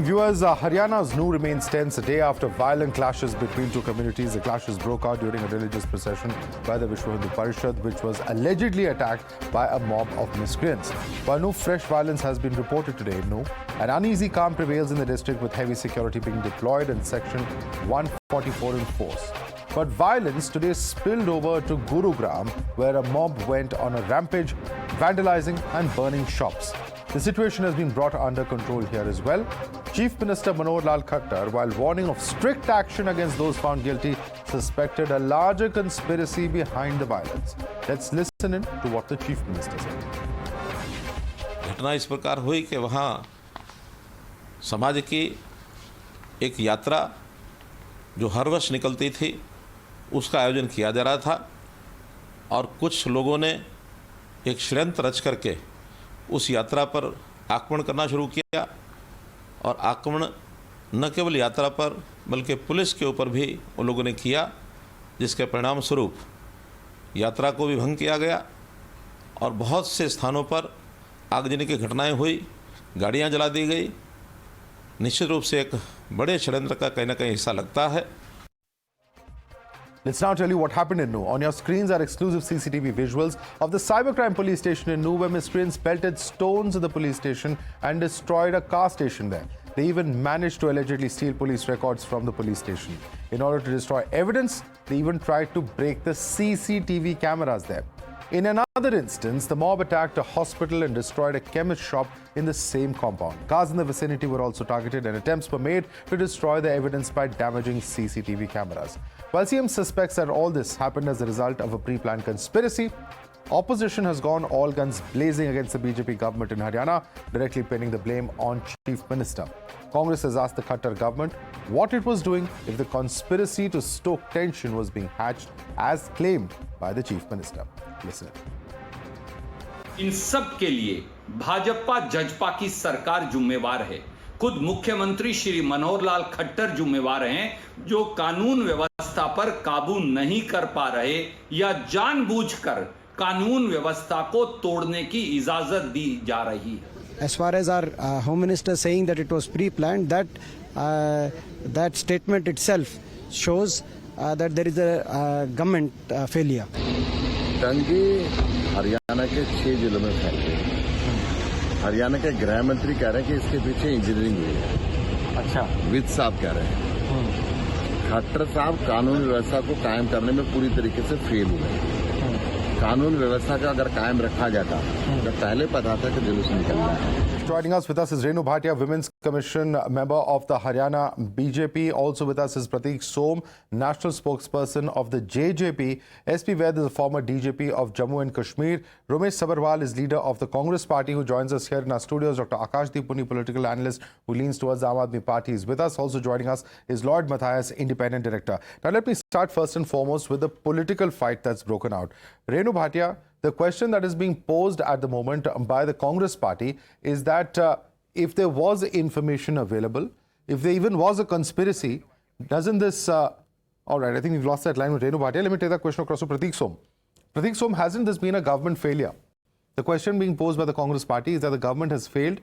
Viewers, Haryana's New remains tense a day after violent clashes between two communities. The clashes broke out during a religious procession by the Vishwa Parishad, which was allegedly attacked by a mob of miscreants. While no fresh violence has been reported today, an uneasy calm prevails in the district with heavy security being deployed and Section 144 in force. But violence today spilled over to Gurugram, where a mob went on a rampage, vandalizing and burning shops. The situation has been brought under control here as well. Chief Minister Madhavdas GK, while warning of strict action against those found guilty, suspected a larger conspiracy behind the violence. Let's listen in to what the Chief Minister said. घटना इस प्रकार हुई कि वहाँ समाज की एक यात्रा जो हर वर्ष निकलती थी उसका आयोजन किया जा रहा था और कुछ लोगों ने एक षड्यंत्र रच करके उस यात्रा पर आक्रमण करना शुरू किया और आक्रमण न केवल यात्रा पर बल्कि पुलिस के ऊपर भी उन लोगों ने किया, जिसके परिणाम स्वरूप यात्रा को भी भंग किया गया और बहुत से स्थानों पर आगजनी की घटनाएं हुई, गाड़ियां जला दी गई। निश्चित रूप से एक बड़े षड्यंत्र का कहीं ना कहीं हिस्सा लगता है। Let's now tell you what happened in On your screens are exclusive CCTV visuals of the cybercrime police station in where miscreants pelted stones at the police station and destroyed a car station there. They even managed to allegedly steal police records from the police station. In order to destroy evidence, they even tried to break the CCTV cameras there. In another instance, the mob attacked a hospital and destroyed a chemist shop in the same compound. Cars in the vicinity were also targeted and attempts were made to destroy the evidence by damaging CCTV cameras. While CM suspects that all this happened as a result of a pre-planned conspiracy, opposition has gone all guns blazing against the BJP government in Haryana, directly pinning the blame on Chief Minister. Congress has asked the Khattar government what it was doing if the conspiracy to stoke tension was being hatched as claimed by the Chief Minister. Listen. इन सब के लिए भाजपा जजपा की सरकार जिम्मेवार है। खुद मुख्यमंत्री श्री मनोहर लाल खट्टर जिम्मेवार हैं, जो कानून व्यवस्था पर काबू नहीं कर पा रहे या जानबूझकर कानून व्यवस्था को तोड़ने की इजाजत दी जा रही है। As far as our Home Minister saying that it was pre-planned, that statement itself shows that there is a government failure. दंगे हरियाणा के 6 जिलों में फैल गए। हरियाणा के गृह मंत्री कह रहे हैं कि इसके पीछे इंजीनियरिंग हुई है। अच्छा, विद साहब कह रहे हैं। खट्टर साहब कानून व्यवस्था को कायम करने में पूरी तरीके से फेल हुए। कानून व्यवस्था का अगर कायम रखा जाता तो पहले पता था कि जुलूस निकलना है। Joining us with us is Renu Bhatia, Women's Commission member of the Haryana BJP. Also with us is Prateek Som, national spokesperson of the JJP. SP Vaid is a former DJP of Jammu and Kashmir. Ramesh Sabarwal is leader of the Congress party, who joins us here in our studios. Dr. Akashdeep Puni, political analyst who leans towards the Aam Aadmi Party, is with us. Also joining us is Lloyd Matthias, independent director. Now let me start first and foremost with the political fight that's broken out. Renu Bhatia, the question that is being posed at the moment by the Congress party is that if there was information available, if there even was a conspiracy, doesn't this... all right, I think we've lost that line with Renu Bhatia. Let me take that question across to Prateek Som. Prateek Som, hasn't this been a government failure? The question being posed by the Congress party is that the government has failed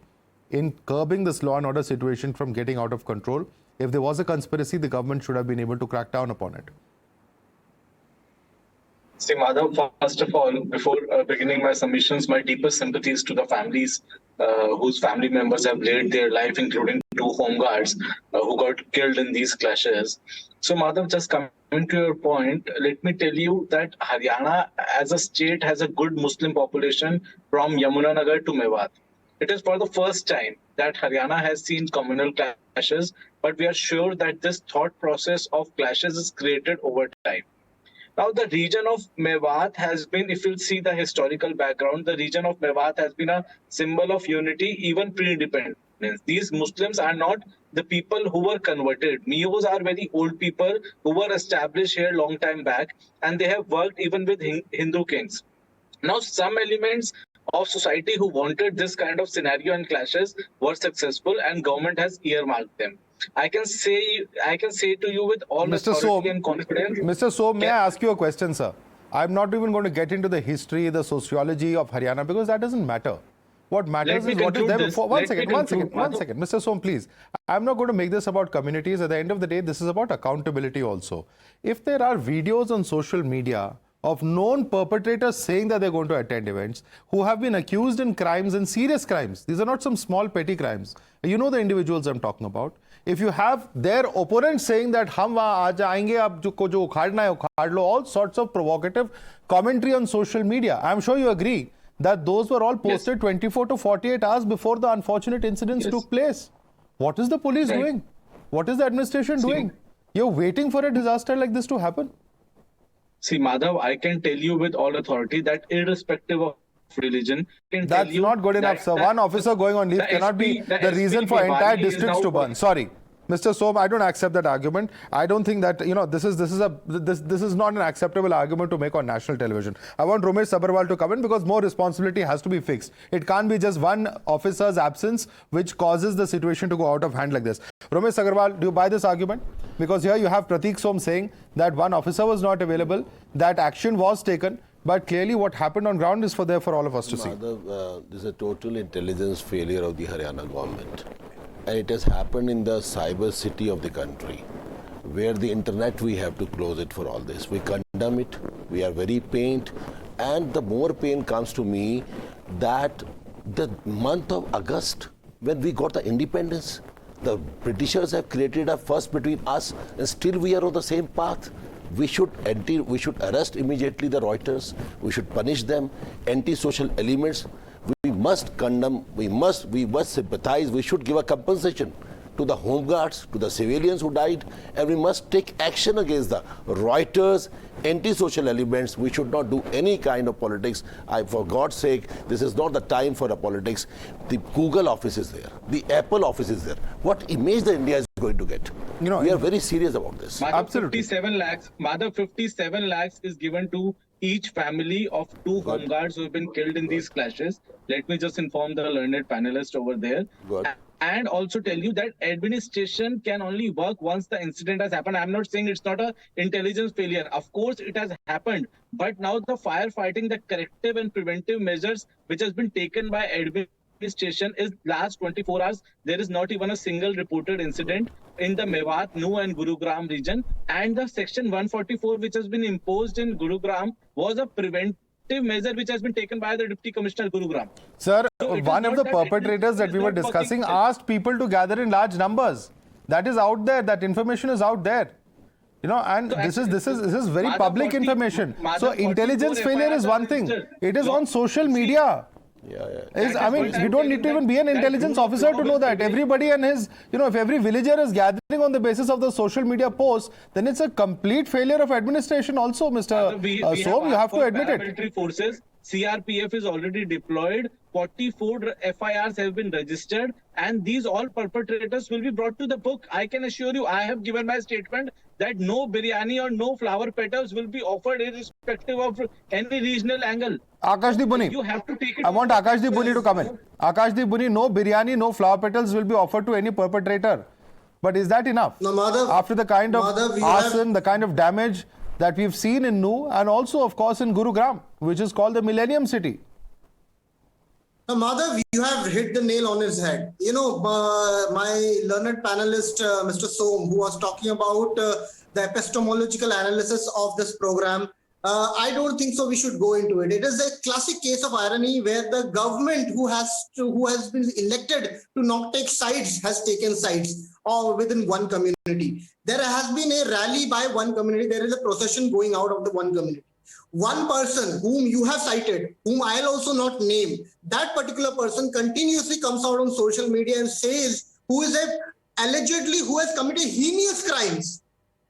in curbing this law and order situation from getting out of control. If there was a conspiracy, the government should have been able to crack down upon it. See, Madhav, first of all, before beginning my submissions, my deepest sympathies to the families whose family members have laid their life, including 2 home guards who got killed in these clashes. So, Madhav, just coming to your point, let me tell you that Haryana as a state has a good Muslim population from Yamunanagar to Mewat. It is for the first time that Haryana has seen communal clashes, but we are sure that this thought process of clashes is created over time. Now, the region of Mewat has been, if you'll see the historical background, the region of Mewat has been a symbol of unity even pre-independence. These Muslims are not the people who were converted. Meos are very old people who were established here long time back, and they have worked even with Hindu kings. Now, some elements of society who wanted this kind of scenario and clashes were successful, and government has earmarked them. I can say to you with all authority and confidence. Mr. Som, may I ask you a question, sir? I'm not even going to get into the history, the sociology of Haryana, because that doesn't matter. What matters is what is there before. One second, Mr. Som, please. I'm not going to make this about communities. At the end of the day, this is about accountability also. If there are videos on social media of known perpetrators saying that they're going to attend events, who have been accused in crimes and serious crimes, these are not some small petty crimes. You know the individuals I'm talking about. If you have their opponents saying that hum wahan aa jayenge, ab jo ukhadna hai ukhad lo, all sorts of provocative commentary on social media, I'm sure you agree that those were all posted 24 to 48 hours before the unfortunate incidents took place. What is the police doing? What is the administration doing? You're waiting for a disaster like this to happen? See, Madhav, I can tell you with all authority that irrespective of religion, that's not good enough, sir. One officer going on leave cannot be the reason for entire districts to burn. Sorry, Mr. Som, I don't accept that argument. I don't think that, you know, this is not an acceptable argument to make on national television. I want Romesh Sabharwal to come in because more responsibility has to be fixed. It can't be just one officer's absence which causes the situation to go out of hand like this. Romesh Sabharwal, do you buy this argument? Because here you have Prateek Som saying that one officer was not available, that action was taken, but clearly what happened on ground is for all of us to see. This is a total intelligence failure of the Haryana government. And it has happened in the cyber city of the country, where the internet, we have to close it for all this. We condemn it. We are very pained. And the more pain comes to me that the month of August, when we got the independence, the Britishers have created a fuss between us, and still we are on the same path. We should arrest immediately the Reuters. We should punish them. Anti-social elements, we must condemn. We must sympathize. We should give a compensation to the home guards, to the civilians who died, and we must take action against the Reuters, anti-social elements. We should not do any kind of politics. For God's sake, this is not the time for the politics. The Google office is there. The Apple office is there. What image the India is going to get? You know, we are very serious about this. Absolutely. 57 lakhs. Madhav, 57 lakhs is given to each family of two home guards who have been killed in these clashes. Let me just inform the learned panelist over there. Good. And also tell you that administration can only work once the incident has happened. I'm not saying it's not an intelligence failure. Of course, it has happened. But now the firefighting, the corrective and preventive measures which has been taken by administration is last 24 hours. There is not even a single reported incident in the Mewat, Nu and Gurugram region. And the section 144 which has been imposed in Gurugram was a preventive measure which has been taken by the Deputy Commissioner Gurugram. Sir, one of the perpetrators that we were discussing asked people to gather in large numbers. That is out there. That information is out there. You know, and so this is very public information. So intelligence failure is one thing. It is on social media. I mean, you don't need to even be an intelligence officer to know that. Everybody and his, you know, if every villager is gathering on the basis of the social media posts, then it's a complete failure of administration also, Mr. Som, you have to admit it. Paramilitary forces, CRPF is already deployed, 44 FIRs have been registered, and these all perpetrators will be brought to the book. I can assure you, I have given my statement that no biryani or no flower petals will be offered irrespective of any regional angle. Akashdeep Buni, you have to take it. I want Akashdeep Buni to come in. Akashdeep Buni, no biryani, no flower petals will be offered to any perpetrator. But is that enough? No, Madhav, after the kind of arson, the kind of damage that we've seen in Nu and also, of course, in Gurugram, which is called the Millennium City. Now, Madhav, you have hit the nail on his head. You know, my learned panelist, Mr. Som, who was talking about the epistemological analysis of this program, I don't think so we should go into it. It is a classic case of irony where the government who has been elected to not take sides has taken sides or within one community. There has been a rally by one community. There is a procession going out of the one community. One person whom you have cited, whom I'll also not name, that particular person continuously comes out on social media and says who has committed heinous crimes,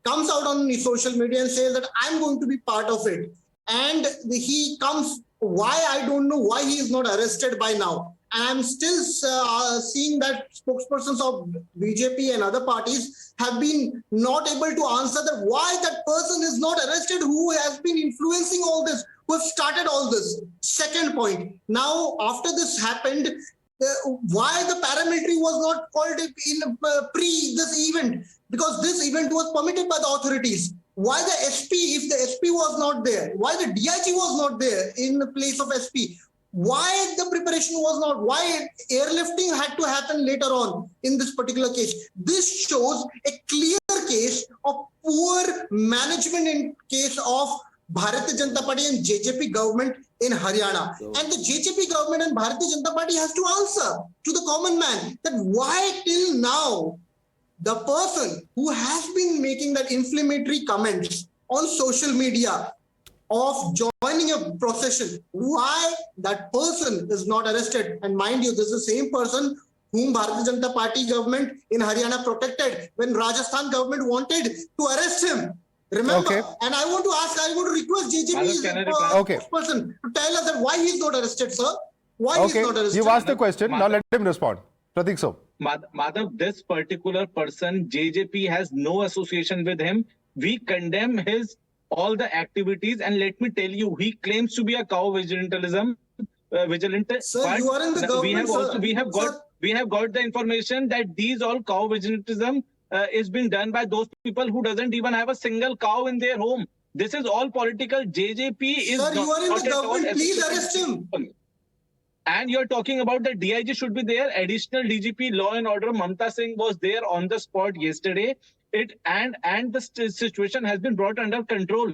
comes out on social media and says that I'm going to be part of it. And he comes, why, I don't know why he is not arrested by now. And I'm still seeing that spokespersons of BJP and other parties have been not able to answer that why that person is not arrested, who has been influencing all this, who have started all this. Second point, now after this happened, why the paramilitary was not called in pre this event? Because this event was permitted by the authorities. Why the SP, if the SP was not there? Why the DIG was not there in the place of SP? Why the preparation was not, why airlifting had to happen later on in this particular case. This shows a clear case of poor management in case of Bharatiya Janata Party and JJP government in Haryana. And the JJP government and Bharatiya Janata Party has to answer to the common man that why till now the person who has been making that inflammatory comments on social media of joining a procession, why that person is not arrested. And mind you, this is the same person whom Bharatiya Janata Party government in Haryana protected when Rajasthan government wanted to arrest him. Remember, Okay. and I want to request JJP person to tell us that why he's not arrested, sir. Why he's not arrested. You've asked the question. Now let him respond. Prateek Som. Madhav, this particular person, JJP has no association with him. We condemn all the activities, and let me tell you, he claims to be a cow vigilantism. Sir, you are in the government, we have got the information that these all cow vigilantism is being done by those people who doesn't even have a single cow in their home. This is all political. JJP is. Sir, you are in the government. Please arrest him. And you're talking about the DIG should be there. Additional DGP Law and Order Mamta Singh was there on the spot yesterday. And the situation has been brought under control.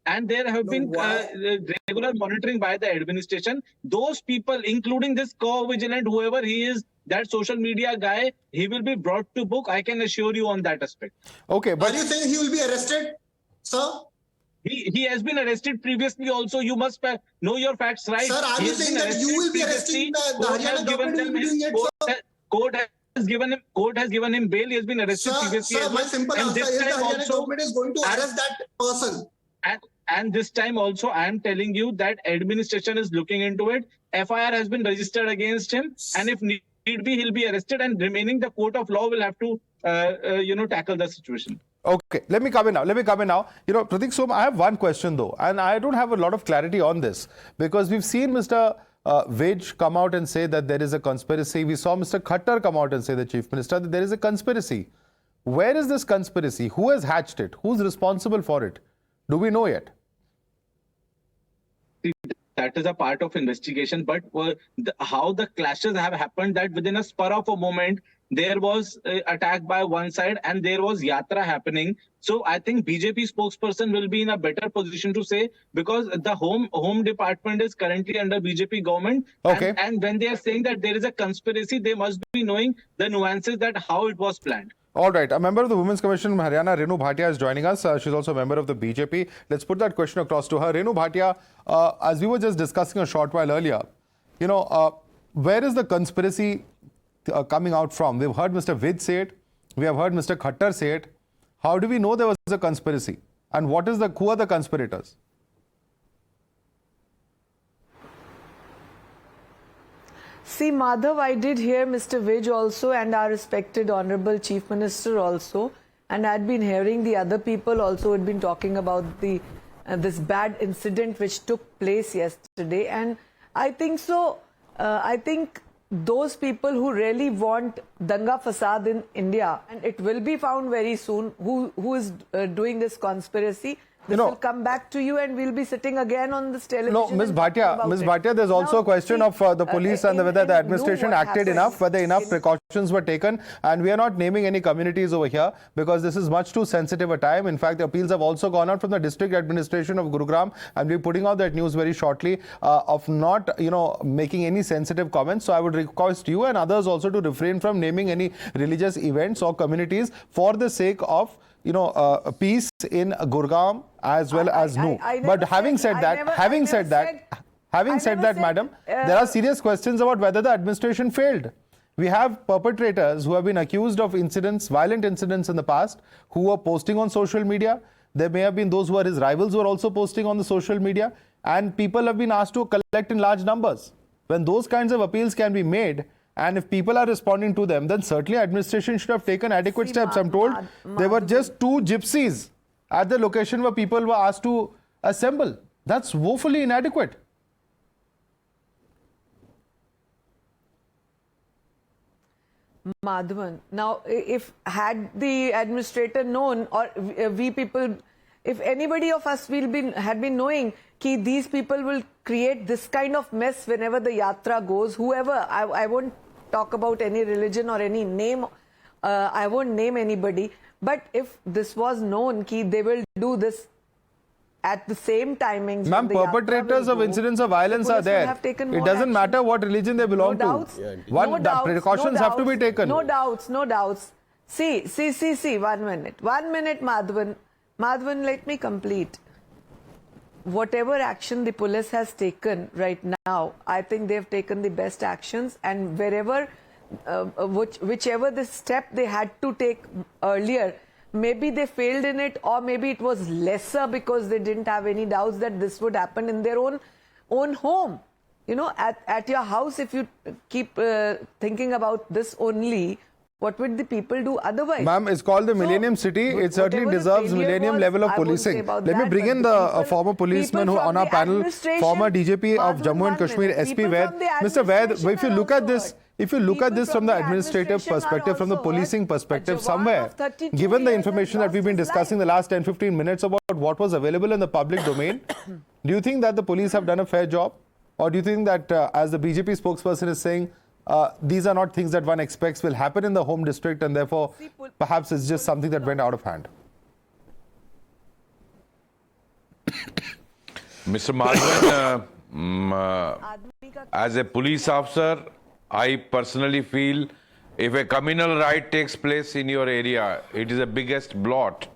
And there have been regular monitoring by the administration. Those people, including this co-vigilant, whoever he is, that social media guy, he will be brought to book. I can assure you on that aspect. Okay, but are you saying he will be arrested, sir? He has been arrested previously also. You must know your facts, right? Sir, are you saying that you will be arresting the Haryana government will be doing it, sir? Court has given him bail. He has been arrested previously. Sir, my simple answer is the Haryana government is going to arrest that person. And this time also, I am telling you that administration is looking into it. FIR has been registered against him, and if need be, he'll be arrested. And remaining, the court of law will have to, tackle the situation. okay, let me come in now. Prateek Som, I have one question though, and I don't have a lot of clarity on this because we've seen Mr. Vij come out and say that there is a conspiracy. We saw Mr. Khattar come out and say, the Chief Minister, that there is a conspiracy. Where is this conspiracy? Who has hatched it? Who's responsible for it? Do we know yet? That is a part of investigation, but how the clashes have happened, that within a spur of a moment, there was attack by one side and there was yatra happening. So I think BJP spokesperson will be in a better position to say, because the home department is currently under BJP government. Okay. And when they are saying that there is a conspiracy, they must be knowing the nuances that how it was planned. All right. A member of the Women's Commission in Haryana, Renu Bhatia, is joining us. She's also a member of the BJP. Let's put that question across to her. Renu Bhatia, as we were just discussing a short while earlier, where is the conspiracy coming out from? We've heard Mr. Vij say it. We have heard Mr. Khattar say it. How do we know there was a conspiracy? And who are the conspirators? See, Madhav, I did hear Mr. Vij also and our respected Honorable Chief Minister also, and I'd been hearing the other people also had been talking about the this bad incident which took place yesterday. And I think so. I think those people who really want danga fasad in India, and it will be found very soon who is doing this conspiracy. This will come back to you, and we'll be sitting again on this television. No, Ms. Bhatia, there's also a question of the police and whether the administration acted enough, whether enough precautions were taken. And we are not naming any communities over here because this is much too sensitive a time. In fact, the appeals have also gone out from the district administration of Gurugram, and we're putting out that news very shortly of not, making any sensitive comments. So I would request you and others also to refrain from naming any religious events or communities for the sake of peace in Gurugram as well as Nu. But having said that, madam, there are serious questions about whether the administration failed. We have perpetrators who have been accused of violent incidents in the past, who were posting on social media. There may have been those who are his rivals who are also posting on the social media, and people have been asked to collect in large numbers. When those kinds of appeals can be made, and if people are responding to them, then certainly administration should have taken adequate steps. I'm told there were just 2 gypsies at the location where people were asked to assemble. That's woefully inadequate. Madhavan, now if had the administrator known, or we people if anybody of us had been knowing कि these people will create this kind of mess whenever the yatra goes, whoever, I won't talk about any religion or any name, I won't name anybody, but if this was known कि they will do this at the same timings. Ma'am, perpetrators of incidents of violence are there. It doesn't matter what religion they belong to. Precautions have to be taken. No doubts, no doubts. See, 1 minute. 1 minute, Madhavan. Madhavan, let me complete. Whatever action the police has taken right now, I think they've taken the best actions, and wherever, whichever the step they had to take earlier, maybe they failed in it, or maybe it was lesser because they didn't have any doubts that this would happen in their own home. You know, at your house, if you keep thinking about this only, what would the people do otherwise? Ma'am, it's called the Millennium City. It certainly deserves millennium level of policing. Let me bring in the former policeman who on our panel, former DJP of Jammu and Kashmir, SP Vaid. Mr. Vaid, if you look at this, from the administrative perspective, from the policing perspective, somewhere, given the information that we've been discussing the last 10-15 minutes about what was available in the public domain, do you think that the police have done a fair job? Or do you think that, as the BJP spokesperson is saying, these are not things that one expects will happen in the home district, and therefore perhaps it's just something that went out of hand? Mr. Madhavan, as a police officer, I personally feel if a communal riot takes place in your area, it is the biggest blot.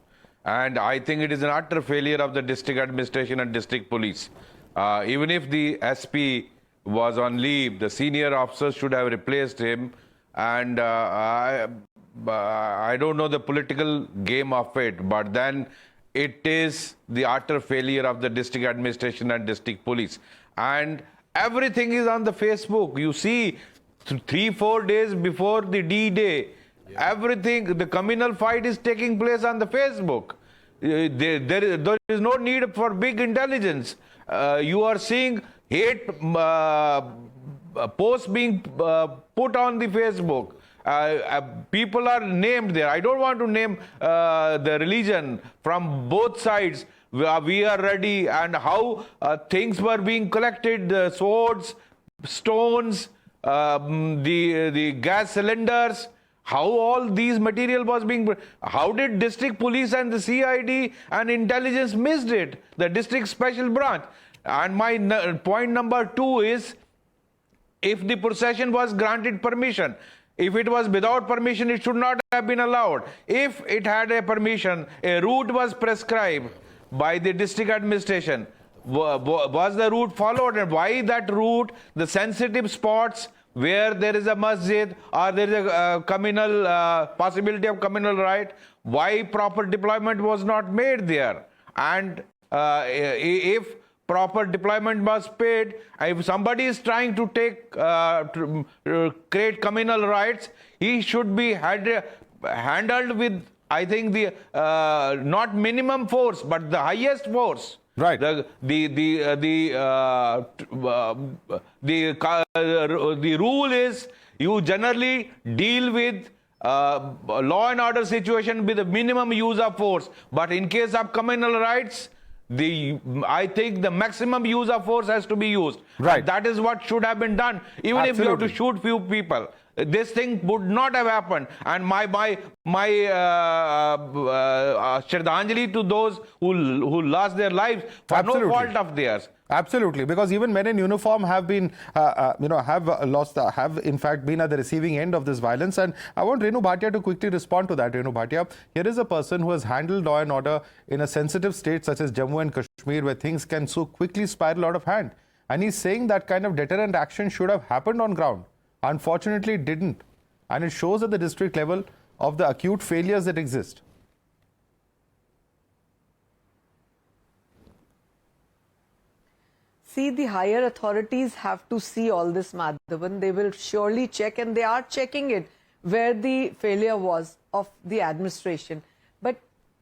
And I think it is an utter failure of the district administration and district police. Even if the SP was on leave, the senior officers should have replaced him. And I don't know the political game of it, but then it is the utter failure of the district administration and district police. And everything is on the Facebook. You see, 3-4 days before the D-Day, everything, the communal fight is taking place on the Facebook. There is no need for big intelligence. You are seeing hate posts being put on the Facebook. People are named there. I don't want to name the religion from both sides. We are ready, and how things were being collected, swords, stones, the gas cylinders, how all these material was being, how did district police and the CID and intelligence missed it, the district special branch? And my point number 2 is, if the procession was granted permission, if it was without permission, it should not have been allowed. If it had a permission, a route was prescribed by the district administration, was the route followed? And why that route, the sensitive spots where there is a masjid or there is a communal possibility of communal riot, why proper deployment was not made there? And if proper deployment was paid, if somebody is trying to create communal riots, he should be handled with, I think, the not minimum force but the highest force. Right. The rule is you generally deal with law and order situation with the minimum use of force. But in case of communal rights, I think the maximum use of force has to be used. Right. And that is what should have been done. Even if you have to shoot few people, this thing would not have happened. And my Shraddhanjali to those who lost their lives for no fault of theirs. Absolutely, because even men in uniform have been, have in fact been at the receiving end of this violence. And I want Renu Bhatia to quickly respond to that. Renu Bhatia, here is a person who has handled law and order in a sensitive state such as Jammu and Kashmir, where things can so quickly spiral out of hand. And he's saying that kind of deterrent action should have happened on ground. Unfortunately, it didn't. And it shows at the district level of the acute failures that exist. See, the higher authorities have to see all this, Madhavan. They will surely check, and they are checking it, where the failure was of the administration. But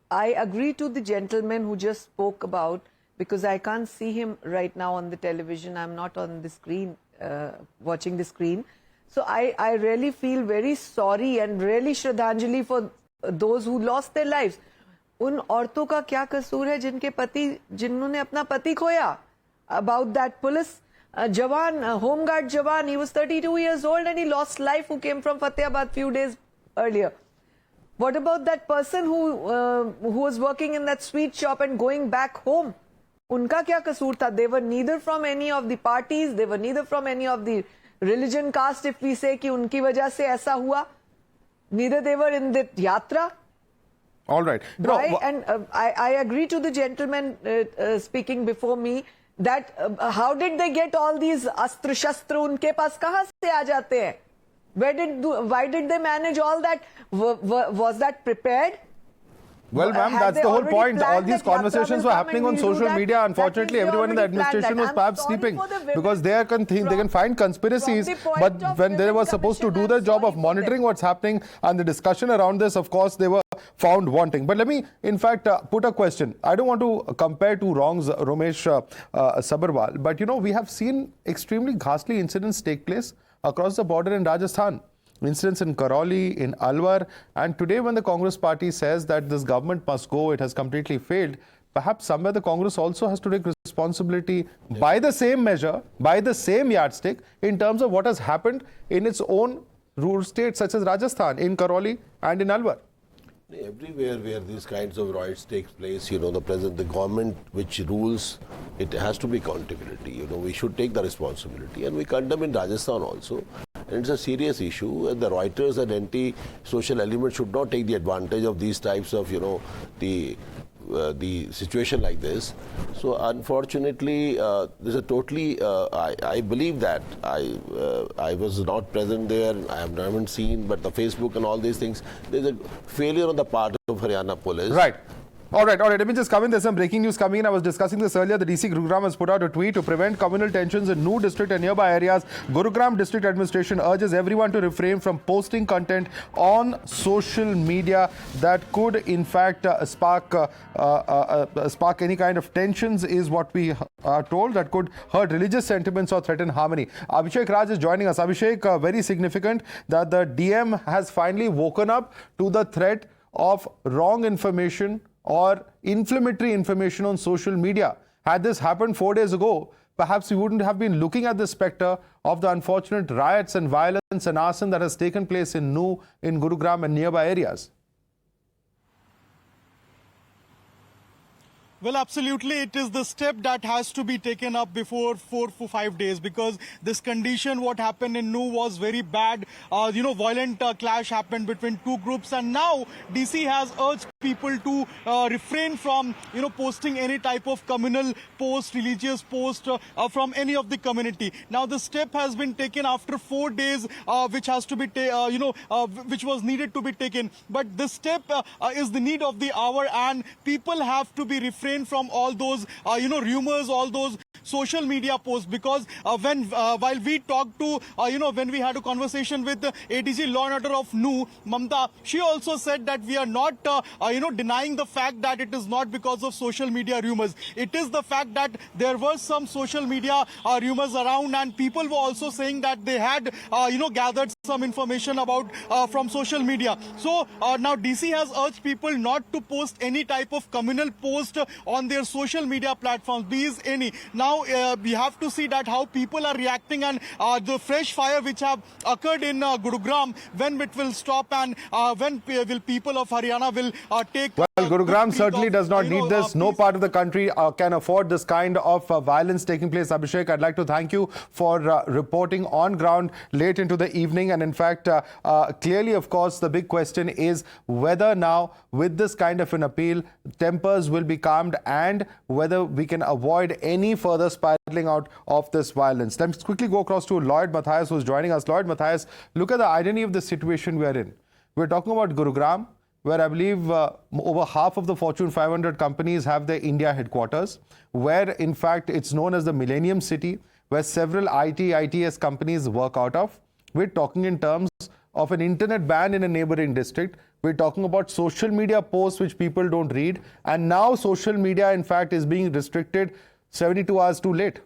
I agree to the gentleman who just spoke about, because I can't see him right now on the television. I'm not on the screen, watching the screen. So I really feel very sorry and really Shraddhanjali for those who lost their lives. उन औरतों का क्या कसूर है जिन्होंने अपना पति खोया? About that police Jawan, home guard Jawan, he was 32 years old and he lost life, who came from Fatehpur few days earlier. What about that person who was working in that sweet shop and going back home? Unka kya kasoor tha? They were neither from any of the parties, they were neither from any of the religion, caste, if we say ki unki wajah se aisa hua. Neither they were in the yatra. All right. Why? And I agree to the gentleman speaking before me that how did they get all these astra shastra? Unke paas kahan se aa jate hain? Why did they manage all that? Was that prepared? Well, ma'am, that's the whole point. All these conversations were happening on social media. Unfortunately, everyone in the administration was perhaps sleeping because they can find conspiracies. But when they were supposed to do their job of monitoring what's happening and the discussion around this, of course, they were found wanting. But let me, in fact, put a question. I don't want to compare two wrongs, Romesh Sabarwal, but we have seen extremely ghastly incidents take place across the border in Rajasthan. Incidents in Karoli, in Alwar, and today when the Congress party says that this government must go, it has completely failed, perhaps somewhere the Congress also has to take responsibility by the same measure, by the same yardstick, in terms of what has happened in its own rural states such as Rajasthan, in Karoli and in Alwar. Everywhere where these kinds of riots take place, the government which rules, it has to be accountability. We should take the responsibility, and we condemn in Rajasthan also. And it's a serious issue, and the rioters and anti-social elements should not take the advantage of these types of, the situation like this. So unfortunately, there's a totally, I believe that I was not present there, I haven't seen, but the Facebook and all these things, there's a failure on the part of Haryana police. Right. All right. Let me just come in. There's some breaking news coming in. I was discussing this earlier. The DC Gurugram has put out a tweet to prevent communal tensions in New district and nearby areas. Gurugram district administration urges everyone to refrain from posting content on social media that could, in fact, spark any kind of tensions, is what we are told, that could hurt religious sentiments or threaten harmony. Abhishek Raj is joining us. Abhishek, very significant that the DM has finally woken up to the threat of wrong information or inflammatory information on social media. Had this happened 4 days ago, perhaps we wouldn't have been looking at the spectre of the unfortunate riots and violence and arson that has taken place in Gurugram and nearby areas. Well, absolutely. It is the step that has to be taken up before 4 to 5 days, because this condition, what happened in New was very bad. Violent clash happened between two groups, and now DC has urged people to refrain from, posting any type of communal post, religious post from any of the community. Now, the step has been taken after 4 days, which has to be, which was needed to be taken. But this step is the need of the hour, and people have to be refrained from all those, rumors, all those social media posts, because while we talked to, when we had a conversation with the ADG Law and Order of New, Mamta, she also said that we are not, denying the fact that it is not because of social media rumors. It is the fact that there were some social media rumors around, and people were also saying that they had, gathered some information about from social media. So now DC has urged people not to post any type of communal post on their social media platforms, be it any. Now we have to see that how people are reacting, and the fresh fire which have occurred in Gurugram, when it will stop, and when will people of Haryana will take. Well, Gurugram certainly does not need this. No part of the country can afford this kind of violence taking place. Abhishek, I'd like to thank you for reporting on ground late into the evening. And in fact, clearly, of course, the big question is whether now, with this kind of an appeal, tempers will be calmed and whether we can avoid any further spiraling out of this violence. Let's quickly go across to Lloyd Matthias, who's joining us. Lloyd Matthias, look at the irony of the situation we are in. We're talking about Gurugram, where I believe over half of the Fortune 500 companies have their India headquarters, where in fact it's known as the Millennium City, where several ITS companies work out of. We're talking in terms of an internet ban in a neighboring district. We're talking about social media posts which people don't read. And now social media, in fact, is being restricted 72 hours too late.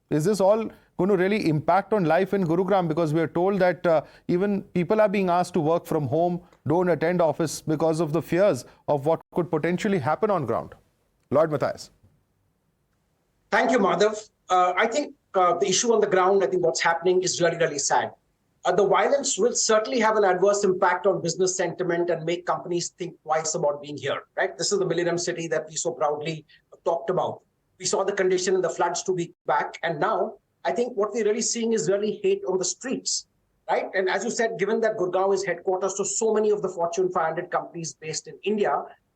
Is this all going to really impact on life in Gurugram? Because we are told that even people are being asked to work from home, don't attend office because of the fears of what could potentially happen on ground. Lord Matthias. Thank you, Madhav. I think the issue on the ground, I think what's happening is really, really sad. The violence will certainly have an adverse impact on business sentiment and make companies think twice about being here, right? This is the Millennium City that we so proudly talked about. We saw the condition in the floods 2 weeks back, and now I think what we're really seeing is really hate on the streets, right? And as you said, given that Gurgaon is headquarters to so many of the Fortune 500 companies based in India,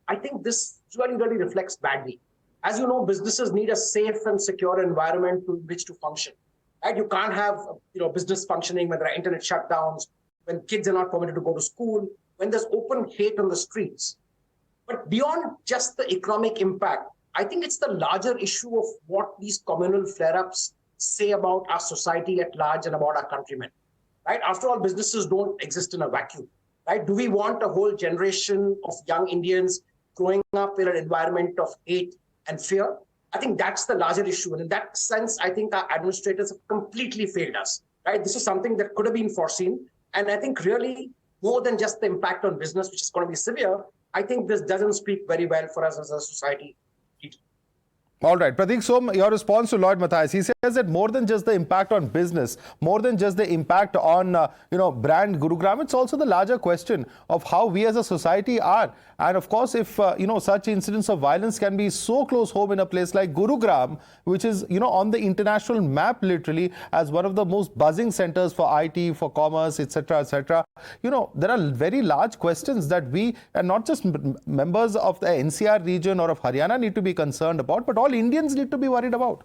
I think this really, really reflects badly. As you know, businesses need a safe and secure environment in which to function. Right? You can't have business functioning when there are internet shutdowns, when kids are not permitted to go to school, when there's open hate on the streets. But beyond just the economic impact, I think it's the larger issue of what these communal flare-ups say about our society at large and about our countrymen. Right? After all, businesses don't exist in a vacuum. Right? Do we want a whole generation of young Indians growing up in an environment of hate and fear? I think that's the larger issue. And in that sense, I think our administrators have completely failed us, right? This is something that could have been foreseen. And I think really more than just the impact on business, which is going to be severe, I think this doesn't speak very well for us as a society. All right, Prateek Som, your response to Lord Matthias. He says that more than just the impact on business, more than just the impact on, brand Gurugram, it's also the larger question of how we as a society are. And of course, if, such incidents of violence can be so close home in a place like Gurugram, which is, on the international map, literally, as one of the most buzzing centers for IT, for commerce, etc., there are very large questions that we, and not just members of the NCR region or of Haryana, need to be concerned about, but all Indians need to be worried about.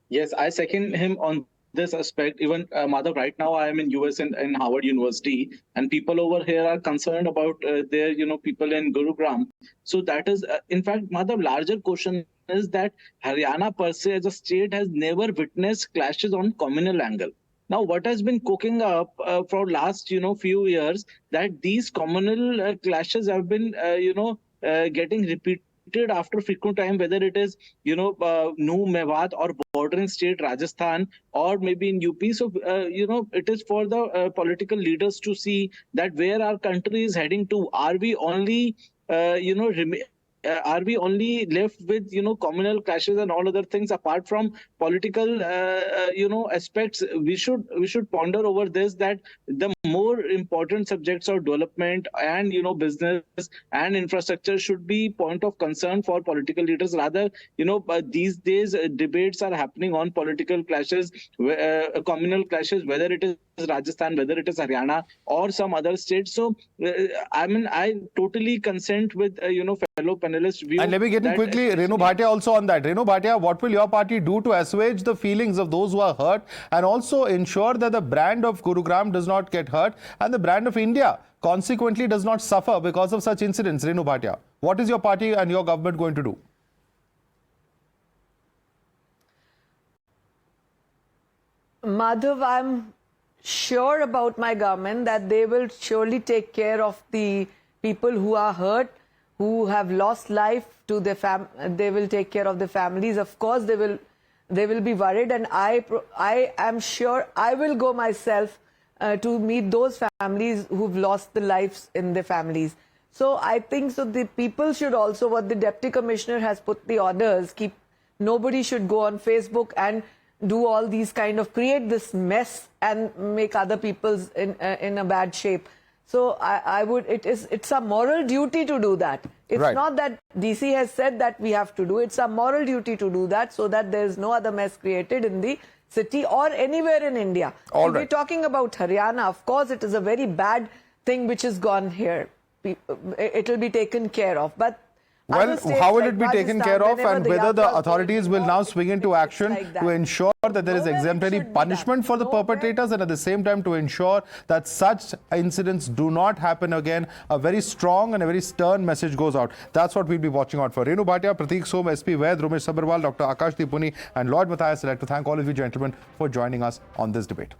Yes, I second him on this aspect. Even Madhav, right now I am in US in Howard University, and people over here are concerned about their people in Gurugram. So that is, in fact, Madhav, larger question is that Haryana per se as a state has never witnessed clashes on communal angle. Now, what has been cooking up for last few years, that these communal clashes have been getting repeated after frequent time, whether it is mewat or bordering state Rajasthan, or maybe in UP. So it is for the political leaders to see that where our country is heading to. Are we only are we only left with communal clashes and all other things apart from political aspects? We should ponder over this, that the more important subjects of development and business and infrastructure should be point of concern for political leaders. Rather, these days debates are happening on political clashes, communal clashes, whether it is Rajasthan, whether it is Haryana or some other states. So I totally consent with fellow panelists' view. And let me get in quickly, Renu Bhatia also on that. Renu Bhatia, what will your party do to assuage the feelings of those who are hurt and also ensure that the brand of Gurugram does not get hurt and the brand of India consequently does not suffer because of such incidents? Renu Bhatia, what is your party and your government going to do? Madhav, I'm sure about my government that they will surely take care of the people who are hurt, who have lost life to their they will take care of the families. Of course, they will be worried, and I am sure I will go myself to meet those families who've lost the lives in their families. So I think so the people should also, what the Deputy Commissioner has put the orders, nobody should go on Facebook and do all these kind of, create this mess and make other people's in a bad shape. So it's a moral duty to do that. It's right. Not that DC has said that we have to do. It's a moral duty to do that so that there is no other mess created in the city or anywhere in India. All if right. we're talking about Haryana, of course it is a very bad thing which has gone here. It will be taken care of. But well, how will it be taken care of, and whether the authorities will now swing into action to ensure that there is exemplary punishment for the perpetrators, and at the same time to ensure that such incidents do not happen again? A very strong and a very stern message goes out. That's what we'll be watching out for. Renu Bhatia, Prateek Som, SP Vaid, Ramesh Sabharwal, Dr. Akash Dipuni and Lord Matthias. I'd like to thank all of you gentlemen for joining us on this debate.